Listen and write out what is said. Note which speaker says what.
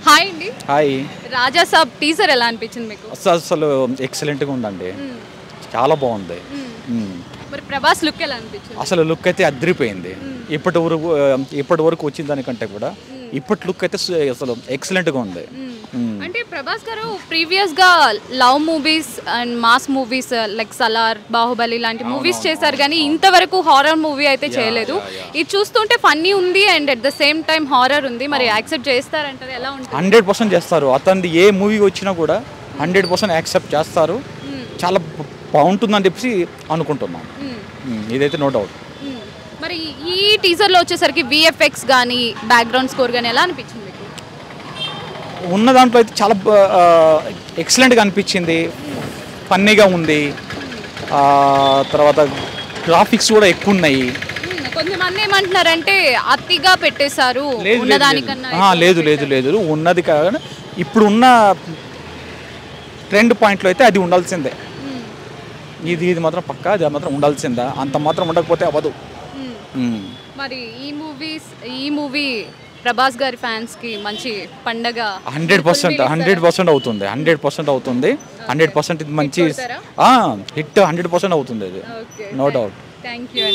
Speaker 1: Hi అండి.
Speaker 2: Hi.
Speaker 1: రాజా సాబ్ teaser ఎలా అనిపించింది మీకు?
Speaker 2: అసలు ఎక్సలెంట్గా ఉందండి. చాలా బాగుంది.
Speaker 1: మరి ప్రభాస్ లుక్ ఎలా అనిపించింది?
Speaker 2: అసలు లుక్ అయితే అదిరిపోయింది. ఇప్పటి వరకు వచ్చిన దానికంటే కూడా ఇప్పటి లుక్ అయితే అసలు ఎక్సలెంట్గా ఉంది.
Speaker 1: అంటే ప్రభాస్ గారు ప్రీవియస్ గా love movies and mass movies like Salaar, Baahubali లాంటి మూవీస్ చేశారు కానీ ఇంతవరకు హారర్ మూవీ అయితే చేయలేదు. ఇది చూస్తుంటే ఫన్నీ ఉంది and at the same time horror ఉంది. మరి యాక్సెప్ట్ చేస్తారంటారు? ఎలా ఉంటుంది?
Speaker 2: 100% చేస్తారు. అతనిది ఏ మూవీ వచ్చినా కూడా 100% యాక్సెప్ట్ చేస్తారు. చాలా బాగుంటుందని చెప్పేసి అనుకుంటున్నాం. ఇదైతే నో డౌట్.
Speaker 1: మరి ఈ టీజర్లో వచ్చేసరికి విఎఫ్ఎక్స్ కానీ బ్యాక్గ్రౌండ్ స్కోర్ కానీ ఎలా అనిపించింది మీకు?
Speaker 2: ఉన్న దాంట్లో అయితే చాలా ఎక్సలెంట్గా అనిపించింది. ఫన్నీగా ఉంది. తర్వాత గ్రాఫిక్స్ కూడా ఎక్కువ ఉన్నాయి.
Speaker 1: కొంతమంది ఏమంటున్నారంటే అతిగా పెట్టేశారు ఉన్నదానికన్నా.
Speaker 2: లేదు లేదు లేదు ఉన్నది కాదు. ఇప్పుడు ఉన్న ట్రెండ్ పాయింట్లో అయితే అది ఉండాల్సిందే. ఇది మాత్రం పక్కా, అది మాత్రం ఉండాల్సిందా. అంత మాత్రం ఉండకపోతే అవ్వదు.
Speaker 1: మరి ఈ మూవీ ప్రభాస్ గారి ఫ్యాన్స్ కి మంచి పండగ
Speaker 2: 100% అవుతుంది. 100% అవుతుంది. 100% ఇది మంచి హిట్ 100% అవుతుంది. అది నో డౌట్.
Speaker 1: Thank you.